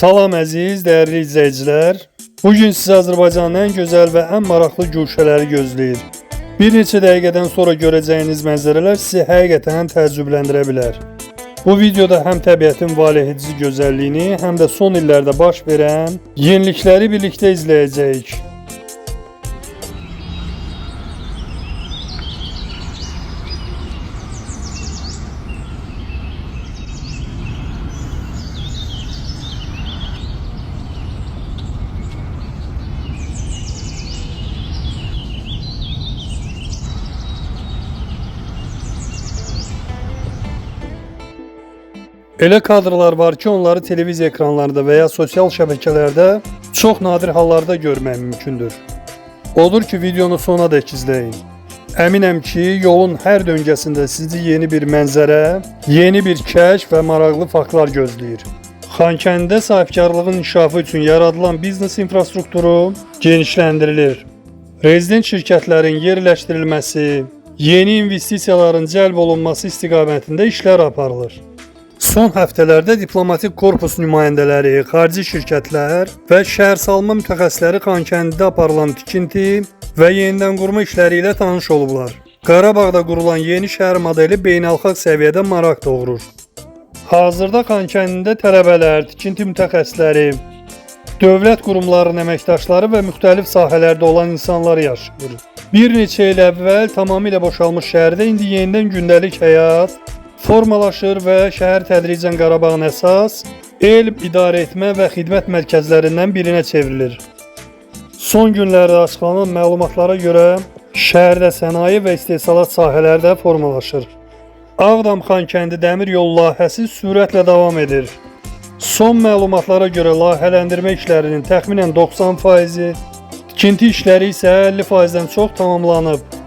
Salam əziz, dəyərli izləyicilər. Bugün sizi Azərbaycanın ən gözəl və ən maraqlı güşələri gözləyir. Bir neçə dəqiqədən sonra görəcəyiniz mənzərələr sizi həqiqətən təəccübləndirə bilər. Bu videoda həm təbiətin valehedici gözəlliyini, həm də son illərdə baş verən yenilikləri birlikdə izləyəcəyik. Elə kadrlar var ki, onları televiziya ekranlarında və ya sosial şəbəkələrdə çox nadir hallarda görmək mümkündür. Odur ki, videonu sona dək izləyin. Əminəm ki, yolun hər döngəsində sizi yeni bir mənzərə, yeni bir kəşf və maraqlı faktlar gözləyir. Xankəndidə sahibkarlığın inkişafı üçün yaradılan biznes infrastrukturu genişləndirilir. Rezident şirkətlərin yerləşdirilməsi, yeni investisiyaların cəlb olunması istiqamətində işlər aparılır. Son həftələrdə diplomatik korpus nümayəndələri, xarici şirkətlər və şəhərsalma mütəxəssisləri Xankəndidə aparılan tikinti və yenidən qurma işləri ilə tanış olublar. Qarabağda qurulan yeni şəhər modeli beynəlxalq səviyyədə maraq doğurur. Hazırda Xankəndidə tələbələr, tikinti mütəxəssisləri, dövlət qurumlarının əməkdaşları və müxtəlif sahələrdə olan insanlar yaşayır. Bir neçə il əvvəl tamamilə boşalmış şəhərdə indi yenidən gündəlik həyat formalaşır və şəhər tədricən Qarabağın əsas elm, idarəetmə və xidmət mərkəzlərindən birinə çevrilir. Son günlərdə açıqlanan məlumatlara görə şəhərdə sənaye və istehsalat sahələri də formalaşır. Ağdam-Xankəndi dəmir yolu layihəsi sürətlə davam edir. Son məlumatlara görə layihələndirmə işlərinin təxminən 90%, tikinti işləri isə 50%-dən çox tamamlanıb.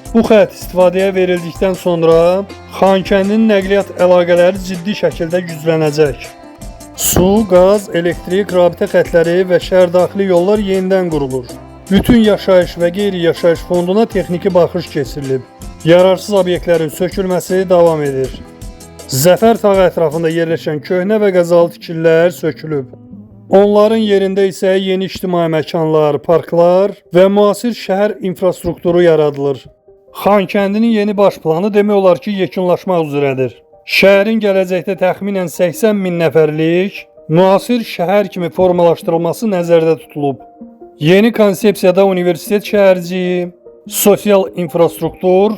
Bu xətt istifadəyə verildikdən sonra Xankəndinin nəqliyyat əlaqələri ciddi şəkildə güclənəcək. Su, qaz, elektrik, rabitə xətləri və şəhərdaxili yollar yenidən qurulur. Bütün yaşayış və qeyri-yaşayış fonduna texniki baxış keçirilib. Yararsız obyektlərin sökülməsi davam edir. Zəfər tağı ətrafında yerləşən köhnə və qəzalı tikililər sökülüb. Onların yerində isə yeni ictimai məkanlar, parklar və müasir şəhər infrastrukturu yaradılır. Xankəndinin yeni baş planı demək olar ki, yekunlaşmaq üzrədir. Şəhərin gələcəkdə təxminən 80 min nəfərlik müasir şəhər kimi formalaşdırılması nəzərdə tutulub. Yeni konsepsiyada universitet şəhərciyi, sosial infrastruktur,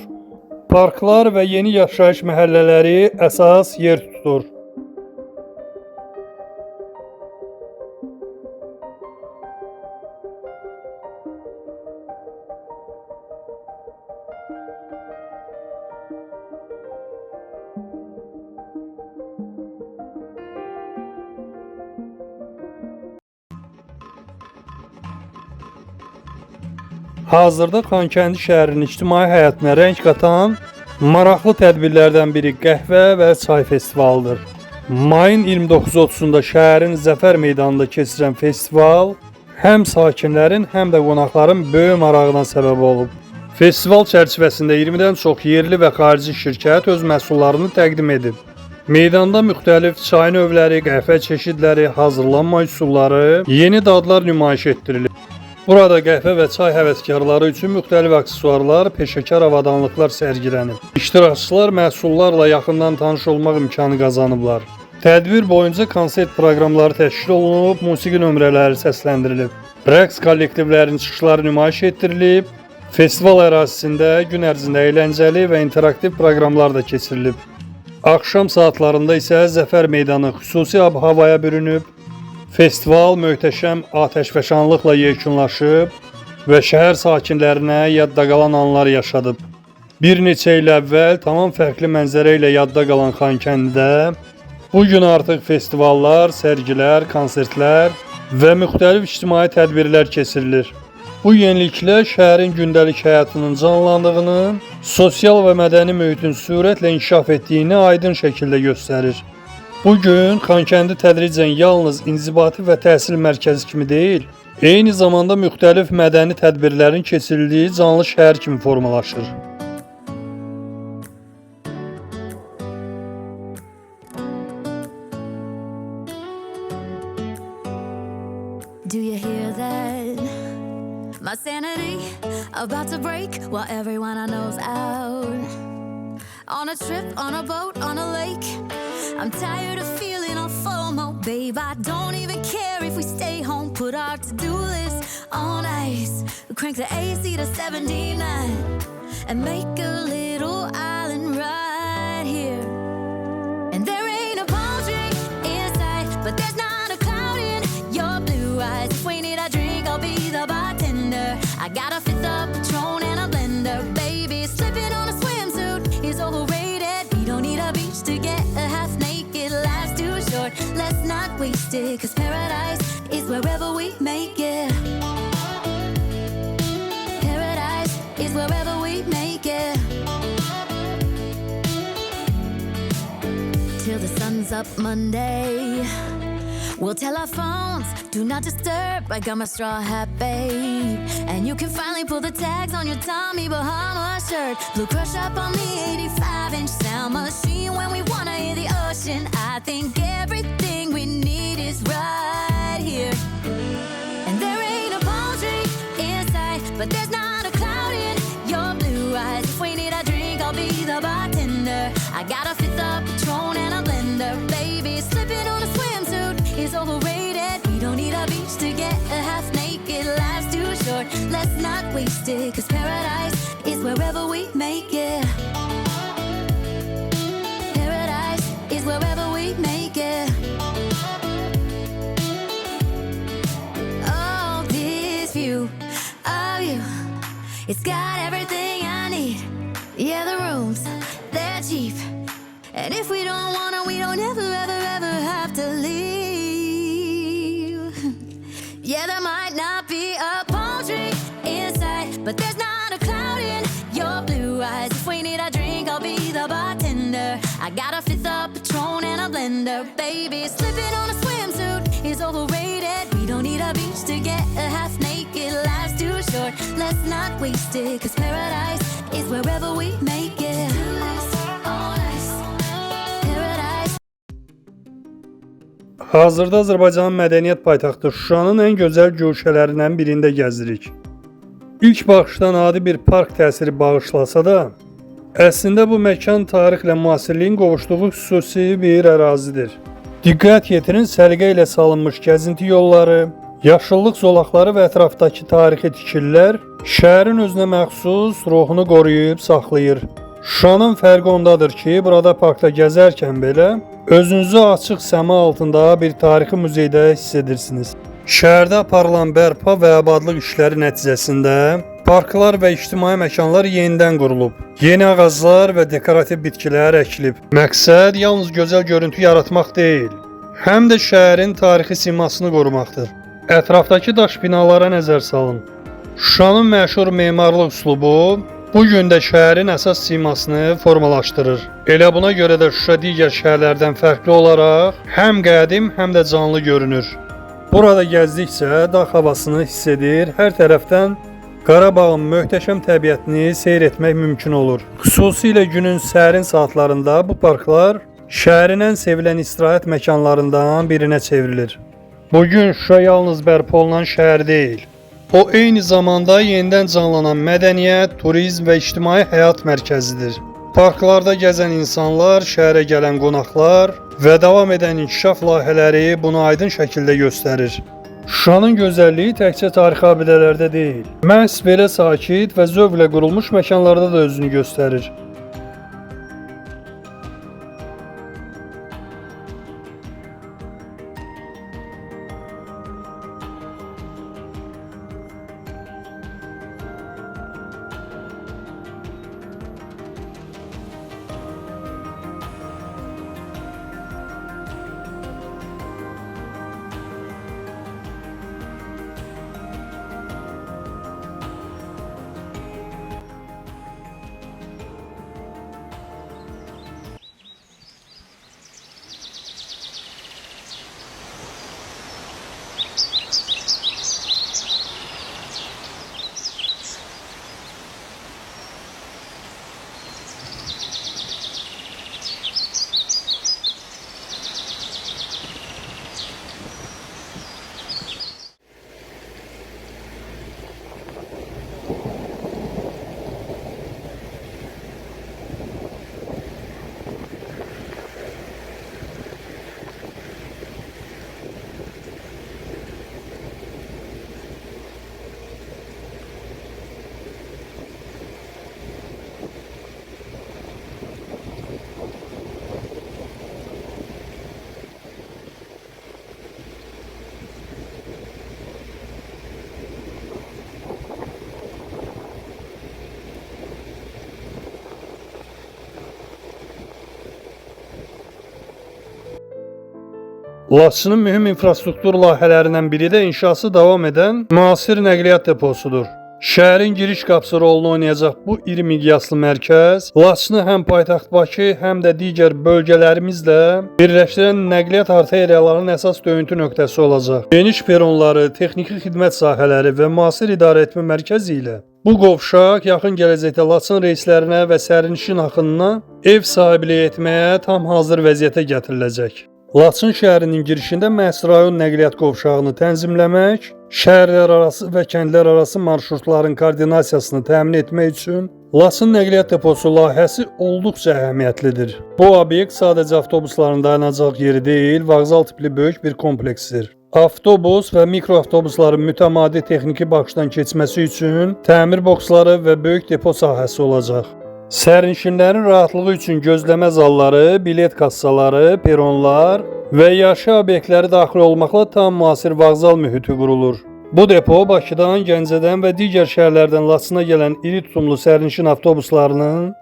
parklar və yeni yaşayış məhəllələri əsas yer tutur. Hazırda Xankəndi şəhərinin ictimai həyatına rəng qatan maraqlı tədbirlərdən biri qəhvə və çay festivalıdır. Mayın 29-30-da şəhərin Zəfər meydanında keçirilən festival həm sakinlərin, həm də qonaqların böyük marağına səbəb olub. Festival çərçivəsində 20-dən çox yerli və xarici şirkət öz məhsullarını təqdim edib. Meydanda müxtəlif çay növləri, qəhvə çeşidləri, hazırlanma üsulları, yeni dadlar nümayiş etdirilib. Burada qəhvə və çay həvəskarları üçün müxtəlif aksesuarlar, peşəkar avadanlıqlar sərgilənib. İştirakçılar məhsullarla yaxından tanış olmaq imkanı qazanıblar. Tədbir boyunca konsert proqramları təşkil olunub, musiqi nömrələri səsləndirilib. Rəqs kollektivlərinin çıxışları nümayiş etdirilib. Festival ərazisində gün ərzində əyləncəli və interaktiv proqramlar da keçirilib. Axşam saatlarında isə Zəfər meydanı xüsusi ab-havaya bürünüb. Festival möhtəşəm atəşfəşanlıqla yekunlaşıb və şəhər sakinlərinə yadda qalan anlar yaşadıb. Bir neçə il əvvəl tamam fərqli mənzərə ilə yadda qalan Xankəndidə bugün artıq festivallar, sərgilər, konsertlər və müxtəlif ictimai tədbirlər keçirilir. Bu yeniliklə şəhərin gündəlik həyatının canlandığını, sosial və mədəni mühitin sürətlə inkişaf etdiyini aydın şəkildə göstərir. Bugün Xankəndi tədricən yalnız inzibati və təhsil mərkəzi kimi deyil, eyni zamanda müxtəlif mədəni tədbirlərin keçirildiyi canlı şəhər kimi formalaşır. Do you hear that? My sanity about to break while everyone I know's out. On a trip, on a boat, on a lake. I'm tired of feeling all FOMO, babe. I don't even care if we stay home. Put our to-do list on ice. Crank the AC to 79 and make a little island right here. And there ain't a palm tree in sight, but there's not a cloud in your blue eyes. If we need a drink, I'll be the bartender. I got a fifth of Patron and a blender, baby. Slipping on a swimsuit is overrated. We don't need a beach to get a half naked. Life's too short, let's not waste it. Cause paradise is wherever we make it. Paradise is wherever we make it. Till the sun's up Monday, we'll tell our phones, do not disturb. I got my straw hat, babe. And you can finally pull the tags on your Tommy Bahama shirt. Blue crush up on the 85-inch sound machine. When we wanna hear the ocean, I think everything we need is right here. And there ain't a palm tree in sight, but there's not a cloud in your blue eyes. If we need a drink, I'll be the bartender. I got a fifth of Patron and a blender, baby. Slipping on a swimsuit is overrated. We don't need a beach to get a half naked. Life's too short, let's not waste it. Cause paradise is wherever we make it. Paradise is wherever we make it. Oh, this view of you, it's got everything I need. Yeah, the rooms, they're cheap. And if we don't wanna, we don't ever, ever, ever have to leave. Yeah, there might not be a palm tree in sight, but there's not a cloud in your blue eyes. If we need a drink, I'll be the bartender. I got a fifth of Patron and a blender, baby. Slipping on a swimsuit is overrated. We don't need a beach to get a half naked. Life's too short, let's not waste it. Cause paradise is wherever we make it. Hazırda Azərbaycanın mədəniyyət paytaxtı Şuşanın ən gözəl güşələrindən birində gəzirik. İlk baxışdan adi bir park təsiri bağışlasa da, əslində bu məkan tarixlə müasirliyin qovuşduğu xüsusi bir ərazidir. Diqqət yetirin, səliqə ilə salınmış gəzinti yolları, yaşıllıq zolaqları və ətrafdakı tarixi tikililər şəhərin özünə məxsus ruhunu qoruyub saxlayır. Şuşanın fərqi ondadır ki, burada parkda gəzərkən belə özünüzü açıq səma altında bir tarixi muzeydə hiss edirsiniz. Şəhərdə aparılan bərpa və abadlıq işləri nəticəsində parklar və ictimai məkanlar yenidən qurulub. Yeni ağaclar və dekorativ bitkilər əkilib. Məqsəd yalnız gözəl görüntü yaratmaq deyil, həm də şəhərin tarixi simasını qorumaqdır. Ətrafdakı daş binalara nəzər salın. Şuşanın məşhur memarlıq üslubu bu gün də şəhərin əsas simasını formalaşdırır. Elə buna görə də Şuşa digər şəhərlərdən fərqli olaraq həm qədim, həm də canlı görünür. Burada gəzdikcə dağ havasını hiss edir, hər tərəfdən Qarabağın möhtəşəm təbiətini seyr etmək mümkün olur. Xüsusilə günün sərin saatlarında bu parklar şəhərin ən sevilən istirahət məkanlarından birinə çevrilir. Bugün Şuşa yalnız bərpa olunan şəhər deyil, o eyni zamanda yenidən canlanan mədəniyyət, turizm və ictimai həyat mərkəzidir. Parklarda gəzən insanlar, şəhərə gələn qonaqlar və davam edən inkişaf layihələri bunu aydın şəkildə göstərir. Şuşanın gözəlliyi təkcə tarixi abidələrdə deyil, məhz belə sakit və zövqlə qurulmuş məkanlarda da özünü göstərir. Laçının mühüm infrastruktur layihələrindən biri də inşası davam edən müasir nəqliyyat deposudur. Şəhərin giriş qapısı rolunu oynayacaq bu iri miqyaslı mərkəz Laçını həm paytaxt Bakı, həm də digər bölgələrimizlə birləşdirən nəqliyyat arteriyalarının əsas döyüntü nöqtəsi olacaq. Geniş peronları, texniki xidmət sahələri və müasir idarəetmə mərkəzi ilə bu qovşaq yaxın gələcəkdə Laçın reyslərinə və sərnişin axınına ev sahibliyi etməyə tam hazır vəziyyətə gətiriləcək. Laçın şəhərinin girişində məhz rayon nəqliyyat qovşağını tənzimləmək, şəhərlər arası və kəndlər arası marşrutların koordinasiyasını təmin etmək üçün Laçın nəqliyyat deposu layihəsi olduqca əhəmiyyətlidir. Bu obyekt sadəcə avtobusların dayanacaq yeri deyil, vağzal tipli böyük bir kompleksdir. Avtobus və mikroavtobusların mütəmadi texniki baxışdan keçməsi üçün təmir boksları və böyük depo sahəsi olacaq. Sərnişinlərin rahatlığı üçün gözləmə zalları, bilet kassaları, peronlar və yaşayış obyektləri daxil olmaqla tam müasir vağzal mühiti qurulur. Bu depo Bakıdan, Gəncədən və digər şəhərlərdən Laçına gələn iri tutumlu sərnişin avtobuslarının,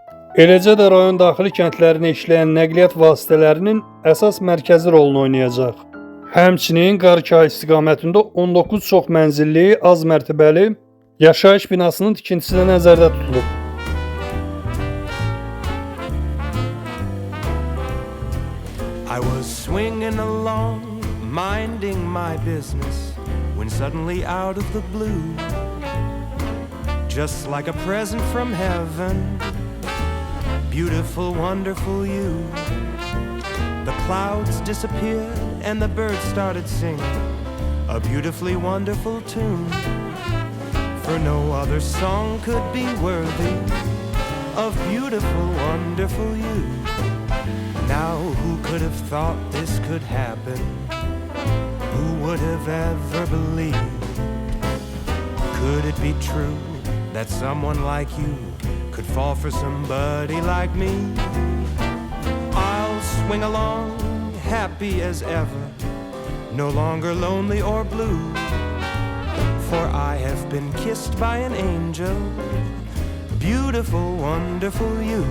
eləcə də rayon daxili kəndlərinə işləyən nəqliyyat vasitələrinin əsas mərkəzi rolunu oynayacaq. Həmçinin Qarkay istiqamətində 19 çox mənzilli, az mərtəbəli yaşayış binasının tikintisi də nəzərdə tutulub. I was swinging along, minding my business, when suddenly out of the blue, just like a present from heaven, beautiful, wonderful you, the clouds disappeared and the birds started singing a beautifully wonderful tune, for no other song could be worthy of beautiful, wonderful you. Now who could have thought this could happen? Who would have ever believed? Could it be true that someone like you could fall for somebody like me? I'll swing along, happy as ever, no longer lonely or blue, for I have been kissed by an angel, beautiful, wonderful you.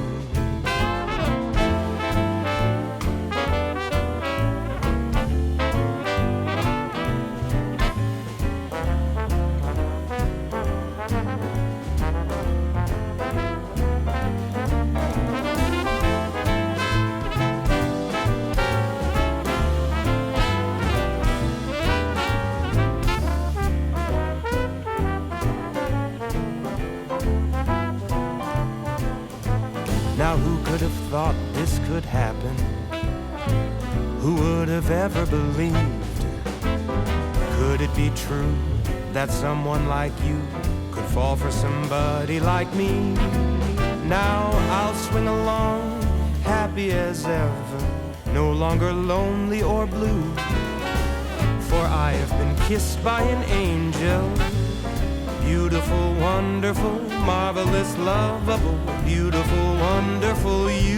Now who could have thought this could happen? Who would have ever believed? Could it be true that someone like you could fall for somebody like me? Now I'll swing along, happy as ever, no longer lonely or blue, for I have been kissed by an angel, beautiful, wonderful, marvelous, lovable, beautiful, wonderful you.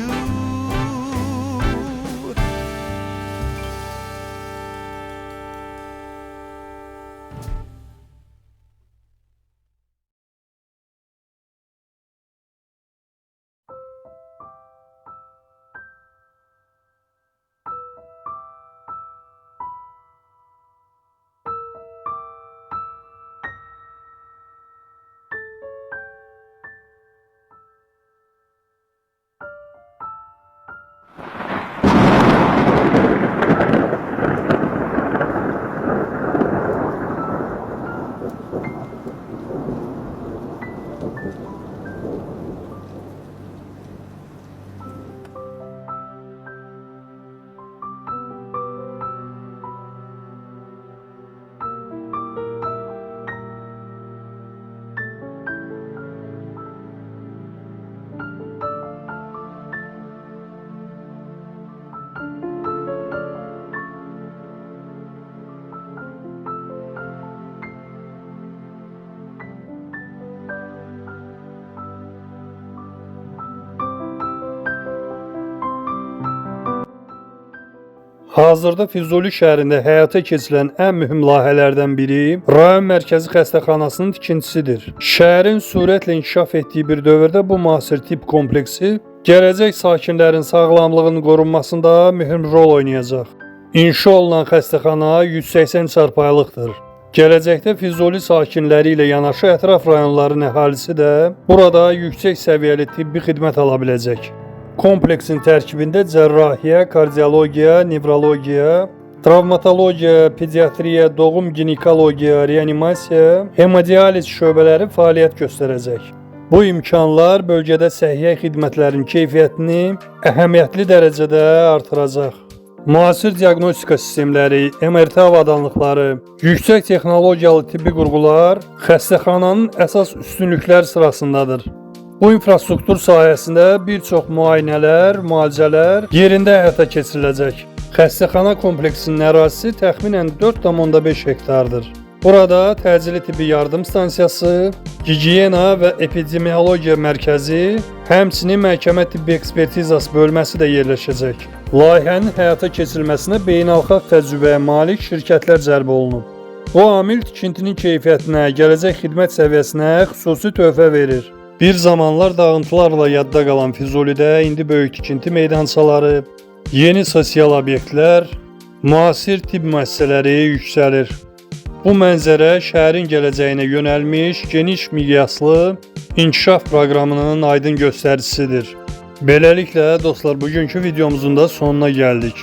Hazırda Füzuli şəhərində həyata keçirilən ən mühüm layihələrdən biri rayon mərkəzi xəstəxanasının tikintisidir. Şəhərin sürətlə inkişaf etdiyi bir dövrdə bu müasir tip kompleksi gələcək sakinlərin sağlamlığının qorunmasında mühüm rol oynayacaq. İnşa olunan xəstəxana 180 çarpayılıqdır. Gələcəkdə Füzuli sakinləri ilə yanaşı ətraf rayonların əhalisi də burada yüksək səviyyəli tibbi xidmət ala biləcək. Kompleksin tərkibində cərrahiyyə, kardiologiya, nevrologiya, travmatologiya, pediatriya, doğum ginekologiya, reanimasiya, hemodializ şöbələri fəaliyyət göstərəcək. Bu imkanlar bölgədə səhiyyə xidmətlərinin keyfiyyətini əhəmiyyətli dərəcədə artıracaq. Müasir diaqnostika sistemləri, MRT avadanlıqları, yüksək texnologiyalı tibbi qurğular xəstəxananın əsas üstünlüklər sırasındadır. Bu infrastruktur sayəsində bir çox müayinələr, müalicələr yerində həyata keçiriləcək. Xəstəxana kompleksinin ərazisi təxminən 4,5 hektardır. Burada təcili tibbi yardım stansiyası, gigiyena və epidemiologiya mərkəzi, həmçinin məhkəmə tibbi ekspertizası bölməsi də yerləşəcək. Layihənin həyata keçirilməsinə beynəlxalq təcrübəyə malik şirkətlər cəlb olunub. Bu amil tikintinin keyfiyyətinə, gələcək xidmət səviyyəsinə xüsusi töhfə verir. Bir zamanlar dağıntılarla yadda qalan Füzulidə indi böyük tikinti meydançaları, yeni sosial obyektlər, müasir tibb müəssisələri yüksəlir. Bu mənzərə şəhərin gələcəyinə yönəlmiş geniş miqyaslı inkişaf proqramının aydın göstəricisidir. Beləliklə dostlar, bugünkü videomuzun da sonuna gəldik.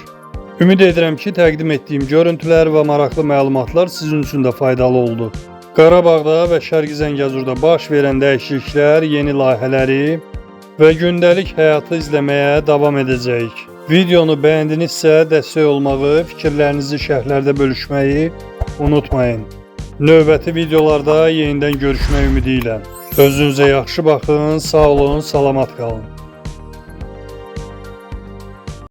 Ümid edirəm ki, təqdim etdiyim görüntülər və maraqlı məlumatlar sizin üçün də faydalı oldu. Qarabağda və Şərqi Zəngəzurda baş verən dəyişikliklər, yeni layihələri və gündəlik həyatı izləməyə davam edəcəyik. Videonu bəyəndinizsə dəstək olmağı, fikirlərinizi şərhlərdə bölüşməyi unutmayın. Növbəti videolarda yenidən görüşmək ümidi ilə. Özünüzə yaxşı baxın, sağ olun, salamat qalın.